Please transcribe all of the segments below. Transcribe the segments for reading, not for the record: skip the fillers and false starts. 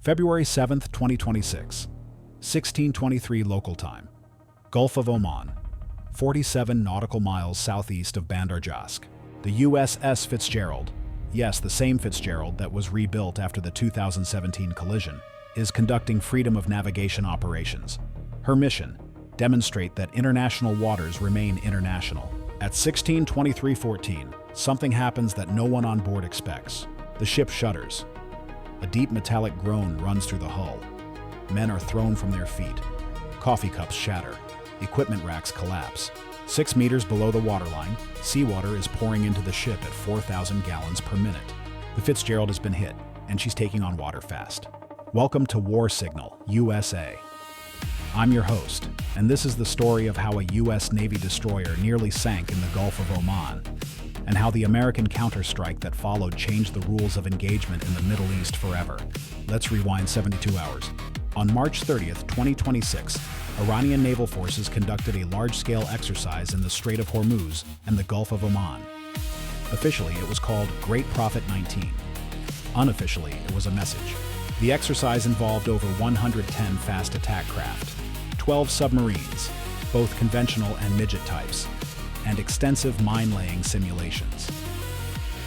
February 7th, 2026, 1623 local time. Gulf of Oman, 47 nautical miles southeast of Bandar Jask. The USS Fitzgerald, yes, the same Fitzgerald that was rebuilt after the 2017 collision, is conducting freedom of navigation operations. Her mission: demonstrate that international waters remain international. At 16:23:14, something happens that no one on board expects. The ship shudders. A deep metallic groan runs through the hull. Men are thrown from their feet. Coffee cups shatter. Equipment racks collapse. 6 meters below the waterline, seawater is pouring into the ship at 4,000 gallons per minute. The Fitzgerald has been hit, and she's taking on water fast. Welcome to War Signal, USA. I'm your host, and this is the story of how a U.S. Navy destroyer nearly sank in the Gulf of Oman, and how the American counterstrike that followed changed the rules of engagement in the Middle East forever. Let's rewind 72 hours. On March 30th, 2026, Iranian naval forces conducted a large-scale exercise in the Strait of Hormuz and the Gulf of Oman. Officially, it was called Great Prophet 19. Unofficially, it was a message. The exercise involved over 110 fast attack craft, 12 submarines, both conventional and midget types, and extensive mine-laying simulations.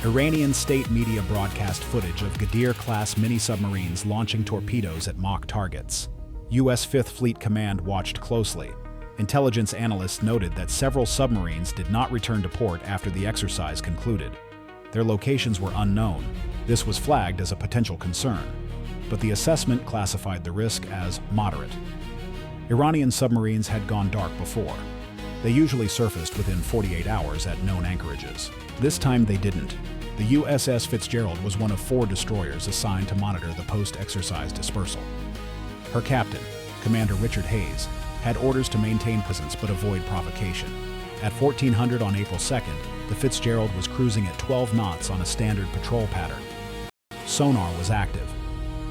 Iranian state media broadcast footage of Ghadir-class mini-submarines launching torpedoes at mock targets. U.S. Fifth Fleet Command watched closely. Intelligence analysts noted that several submarines did not return to port after the exercise concluded. Their locations were unknown. This was flagged as a potential concern, but the assessment classified the risk as moderate. Iranian submarines had gone dark before. They usually surfaced within 48 hours at known anchorages. This time they didn't. The USS Fitzgerald was one of 4 destroyers assigned to monitor the post-exercise dispersal. Her captain, Commander Richard Hayes, had orders to maintain presence but avoid provocation. At 1400 on April 2nd, the Fitzgerald was cruising at 12 knots on a standard patrol pattern. Sonar was active.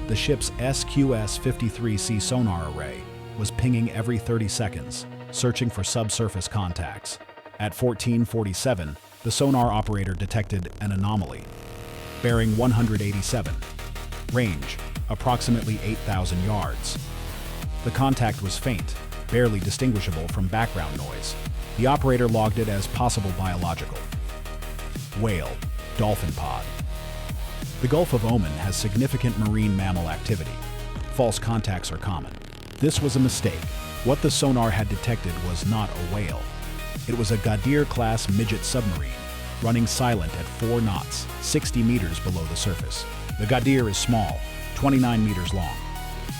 The ship's SQS-53C sonar array was pinging every 30 seconds, searching for subsurface contacts. At 1447, the sonar operator detected an anomaly. Bearing 187. Range, approximately 8,000 yards. The contact was faint, barely distinguishable from background noise. The operator logged it as possible biological. Whale, dolphin pod. The Gulf of Oman has significant marine mammal activity. False contacts are common. This was a mistake. What the sonar had detected was not a whale. It was a Ghadir-class midget submarine, running silent at 4 knots, 60 meters below the surface. The Ghadir is small, 29 meters long,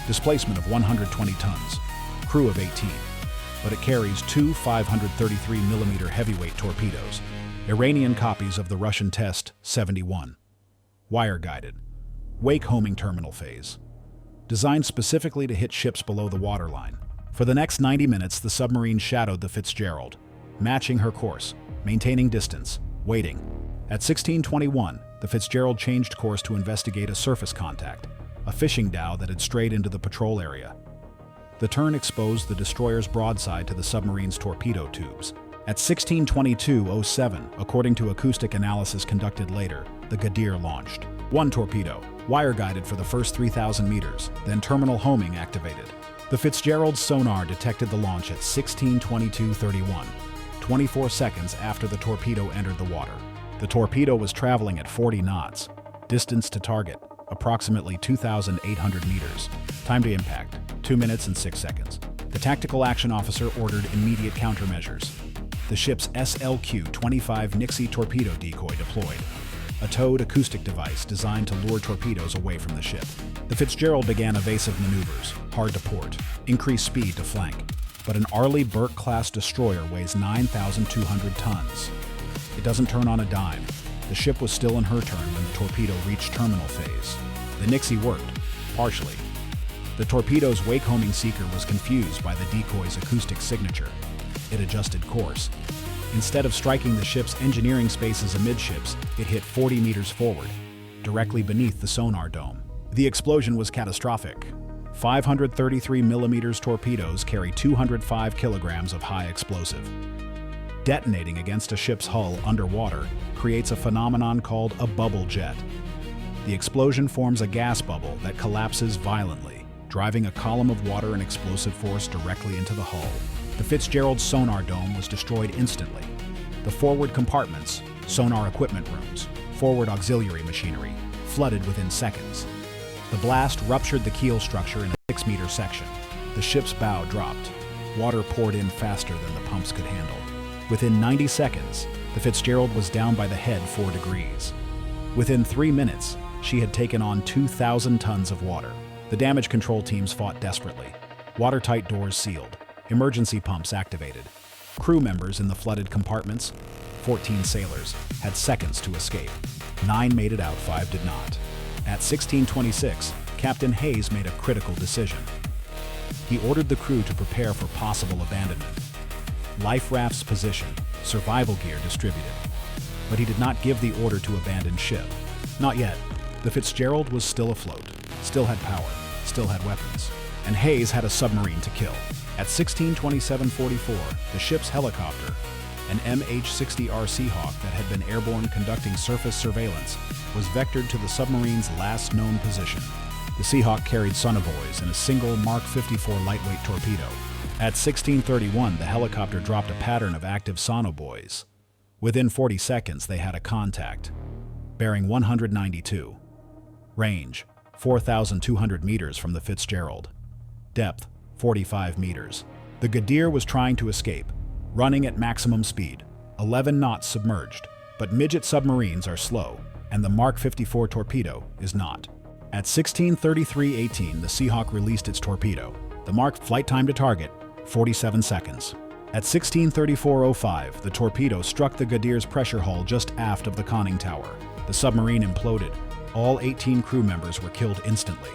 displacement of 120 tons, crew of 18, but it carries 2 533mm heavyweight torpedoes, Iranian copies of the Russian Test 71. Wire-guided, wake-homing terminal phase, designed specifically to hit ships below the waterline. For the next 90 minutes, the submarine shadowed the Fitzgerald, matching her course, maintaining distance, waiting. At 1621, the Fitzgerald changed course to investigate a surface contact, a fishing dhow that had strayed into the patrol area. The turn exposed the destroyer's broadside to the submarine's torpedo tubes. At 1622:07, according to acoustic analysis conducted later, the Ghadir launched. 1 torpedo, wire-guided for the first 3,000 meters, then terminal homing activated. The Fitzgerald's sonar detected the launch at 16:22:31, 24 seconds after the torpedo entered the water. The torpedo was traveling at 40 knots. Distance to target, approximately 2,800 meters. Time to impact, 2 minutes and 6 seconds. The tactical action officer ordered immediate countermeasures. The ship's SLQ-25 Nixie torpedo decoy deployed, a towed acoustic device designed to lure torpedoes away from the ship. The Fitzgerald began evasive maneuvers, hard to port, increased speed to flank, but an Arleigh Burke-class destroyer weighs 9,200 tons. It doesn't turn on a dime. The ship was still in her turn when the torpedo reached terminal phase. The Nixie worked, partially. The torpedo's wake-homing seeker was confused by the decoy's acoustic signature. It adjusted course. Instead of striking the ship's engineering spaces amidships, it hit 40 meters forward, directly beneath the sonar dome. The explosion was catastrophic. 533mm torpedoes carry 205 kilograms of high explosive. Detonating against a ship's hull underwater creates a phenomenon called a bubble jet. The explosion forms a gas bubble that collapses violently, driving a column of water and explosive force directly into the hull. The Fitzgerald's sonar dome was destroyed instantly. The forward compartments, sonar equipment rooms, forward auxiliary machinery, flooded within seconds. The blast ruptured the keel structure in a 6-meter section. The ship's bow dropped. Water poured in faster than the pumps could handle. Within 90 seconds, the Fitzgerald was down by the head 4 degrees. Within 3 minutes, she had taken on 2,000 tons of water. The damage control teams fought desperately. Watertight doors sealed. Emergency pumps activated. Crew members in the flooded compartments, 14 sailors, had seconds to escape. 9 made it out, 5 did not. At 16:26, Captain Hayes made a critical decision. He ordered the crew to prepare for possible abandonment. Life rafts positioned, survival gear distributed. But he did not give the order to abandon ship. Not yet. The Fitzgerald was still afloat, still had power, still had weapons. And Hayes had a submarine to kill. At 16:27:44, the ship's helicopter, an MH-60R Seahawk that had been airborne conducting surface surveillance, was vectored to the submarine's last known position. The Seahawk carried sonobuoys and a single Mark 54 lightweight torpedo. At 16:31, the helicopter dropped a pattern of active sonobuoys. Within 40 seconds, they had a contact. Bearing 192. Range, 4,200 meters from the Fitzgerald. Depth, 45 meters. The Gadir was trying to escape, running at maximum speed, 11 knots submerged. But midget submarines are slow, and the Mark 54 torpedo is not. At 16:33:18, the Seahawk released its torpedo. The Mark flight time to target, 47 seconds. At 16:34:05, the torpedo struck the Gadir's pressure hull just aft of the conning tower. The submarine imploded. All 18 crew members were killed instantly.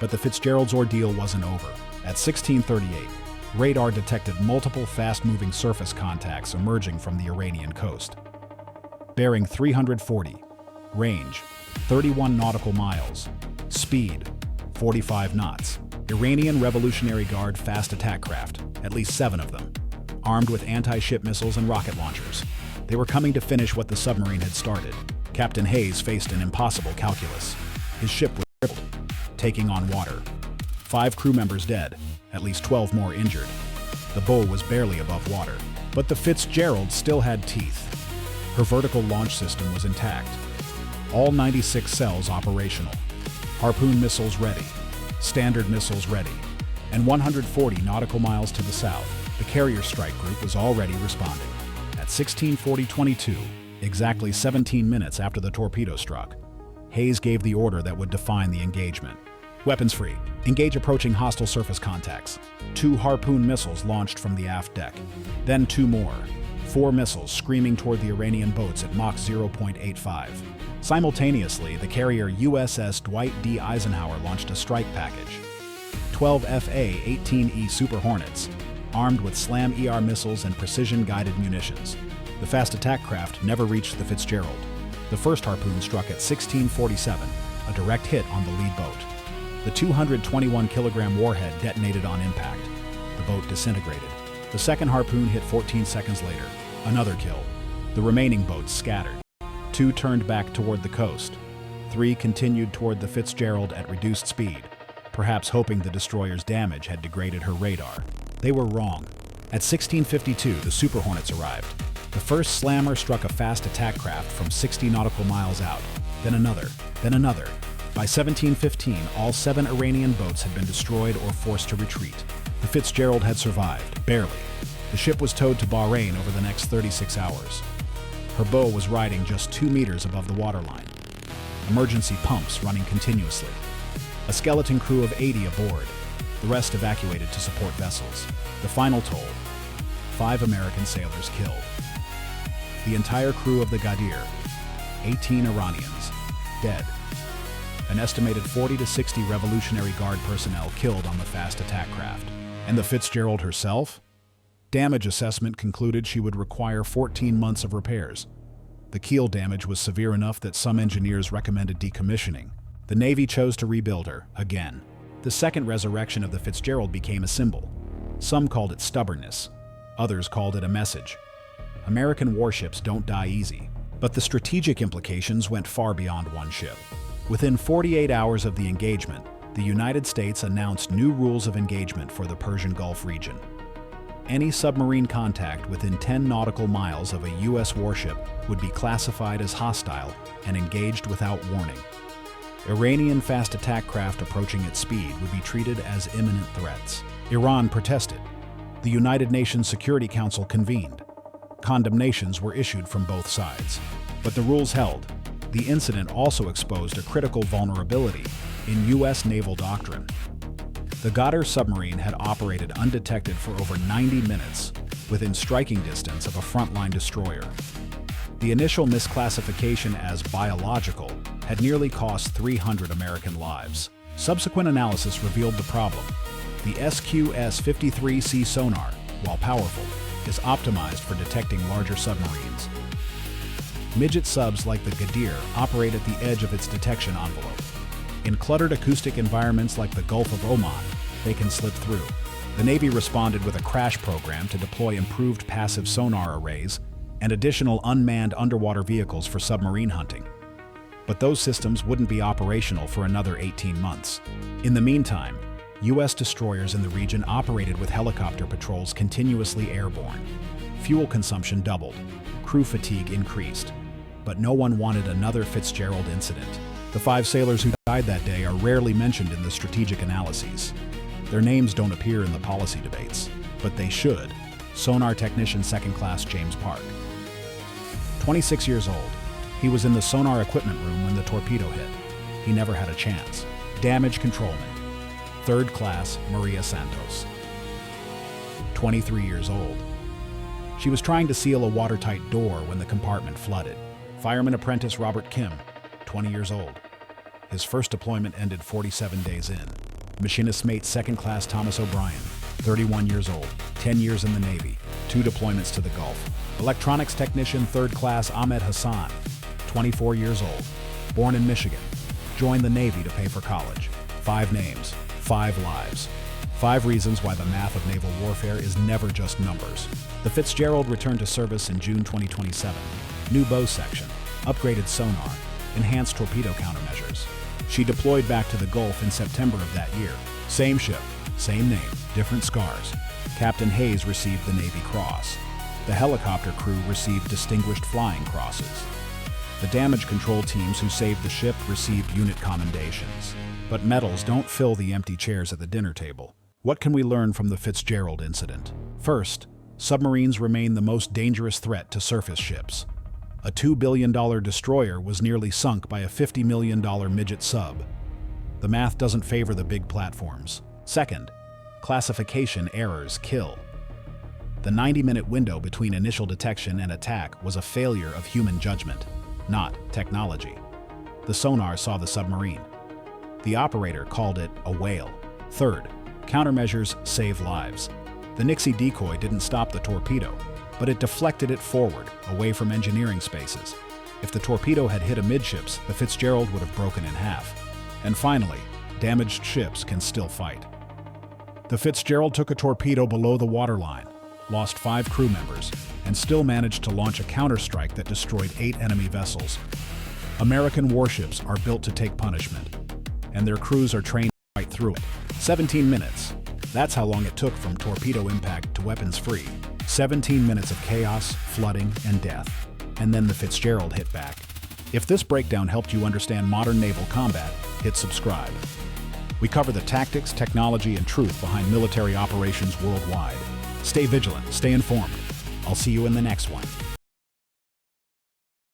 But the Fitzgerald's ordeal wasn't over. At 16:38, radar detected multiple fast-moving surface contacts emerging from the Iranian coast. Bearing 340, range 31 nautical miles, speed 45 knots. Iranian Revolutionary Guard fast attack craft, at least 7 of them, armed with anti-ship missiles and rocket launchers. They were coming to finish what the submarine had started. Captain Hayes faced an impossible calculus. His ship was crippled, taking on water. 5 crew members dead, at least 12 more injured. The bow was barely above water, but the Fitzgerald still had teeth. Her vertical launch system was intact. All 96 cells operational. Harpoon missiles ready. Standard missiles ready. And 140 nautical miles to the south, the carrier strike group was already responding. At 16:40:22, exactly 17 minutes after the torpedo struck, Hayes gave the order that would define the engagement. Weapons free. Engage approaching hostile surface contacts. 2 Harpoon missiles launched from the aft deck. Then 2 more. 4 missiles screaming toward the Iranian boats at Mach 0.85. Simultaneously, the carrier USS Dwight D. Eisenhower launched a strike package. 12 FA-18E Super Hornets, armed with SLAM-ER missiles and precision-guided munitions. The fast attack craft never reached the Fitzgerald. The first Harpoon struck at 16:47, a direct hit on the lead boat. The 221-kilogram warhead detonated on impact. The boat disintegrated. The second Harpoon hit 14 seconds later. Another kill. The remaining boats scattered. 2 turned back toward the coast. 3 continued toward the Fitzgerald at reduced speed, perhaps hoping the destroyer's damage had degraded her radar. They were wrong. At 16:52, the Super Hornets arrived. The first slammer struck a fast attack craft from 60 nautical miles out, then another, then another. By 17:15, all 7 Iranian boats had been destroyed or forced to retreat. The Fitzgerald had survived, barely. The ship was towed to Bahrain over the next 36 hours. Her bow was riding just 2 meters above the waterline. Emergency pumps running continuously. A skeleton crew of 80 aboard, the rest evacuated to support vessels. The final toll, 5 American sailors killed. The entire crew of the Gadir, 18 Iranians, dead. An estimated 40 to 60 Revolutionary Guard personnel killed on the fast attack craft. And the Fitzgerald herself? Damage assessment concluded she would require 14 months of repairs. The keel damage was severe enough that some engineers recommended decommissioning. The Navy chose to rebuild her, again. The second resurrection of the Fitzgerald became a symbol. Some called it stubbornness. Others called it a message. American warships don't die easy. But the strategic implications went far beyond one ship. Within 48 hours of the engagement, the United States announced new rules of engagement for the Persian Gulf region. Any submarine contact within 10 nautical miles of a U.S. warship would be classified as hostile and engaged without warning. Iranian fast attack craft approaching its speed would be treated as imminent threats. Iran protested. The United Nations Security Council convened. Condemnations were issued from both sides. But the rules held. The incident also exposed a critical vulnerability in U.S. naval doctrine. The Gulf submarine had operated undetected for over 90 minutes, within striking distance of a frontline destroyer. The initial misclassification as biological had nearly cost 300 American lives. Subsequent analysis revealed the problem. The SQS-53C sonar, while powerful, is optimized for detecting larger submarines. Midget subs like the Ghadir operate at the edge of its detection envelope. In cluttered acoustic environments like the Gulf of Oman, they can slip through. The Navy responded with a crash program to deploy improved passive sonar arrays and additional unmanned underwater vehicles for submarine hunting. But those systems wouldn't be operational for another 18 months. In the meantime, U.S. destroyers in the region operated with helicopter patrols continuously airborne. Fuel consumption doubled. Crew fatigue increased. But no one wanted another Fitzgerald incident. The 5 sailors who died that day are rarely mentioned in the strategic analyses. Their names don't appear in the policy debates, but they should. Sonar technician 2nd Class James Park. 26 years old, he was in the sonar equipment room when the torpedo hit. He never had a chance. Damage controlman. 3rd Class Maria Santos. 23 years old. She was trying to seal a watertight door when the compartment flooded. Fireman apprentice Robert Kim, 20 years old. His first deployment ended 47 days in. Machinist mate 2nd Class Thomas O'Brien, 31 years old, 10 years in the Navy, 2 deployments to the Gulf. Electronics technician 3rd Class Ahmed Hassan, 24 years old, born in Michigan, joined the Navy to pay for college. 5 names, 5 lives. 5 reasons why the math of naval warfare is never just numbers. The Fitzgerald returned to service in June 2027. New bow section, upgraded sonar, enhanced torpedo countermeasures. She deployed back to the Gulf in September of that year. Same ship, same name, different scars. Captain Hayes received the Navy Cross. The helicopter crew received Distinguished Flying Crosses. The damage control teams who saved the ship received unit commendations. But medals don't fill the empty chairs at the dinner table. What can we learn from the Fitzgerald incident? First, submarines remain the most dangerous threat to surface ships. A $2 billion destroyer was nearly sunk by a $50 million midget sub. The math doesn't favor the big platforms. Second, classification errors kill. The 90-minute window between initial detection and attack was a failure of human judgment, not technology. The sonar saw the submarine. The operator called it a whale. Third, countermeasures save lives. The Nixie decoy didn't stop the torpedo, but it deflected it forward, away from engineering spaces. If the torpedo had hit amidships, the Fitzgerald would have broken in half. And finally, damaged ships can still fight. The Fitzgerald took a torpedo below the waterline, lost 5 crew members, and still managed to launch a counterstrike that destroyed 8 enemy vessels. American warships are built to take punishment, and their crews are trained to fight through it. 17 minutes. That's how long it took from torpedo impact to weapons free. 17 minutes of chaos, flooding, and death. And then the Fitzgerald hit back. If this breakdown helped you understand modern naval combat, hit subscribe. We cover the tactics, technology, and truth behind military operations worldwide. Stay vigilant, stay informed. I'll see you in the next one.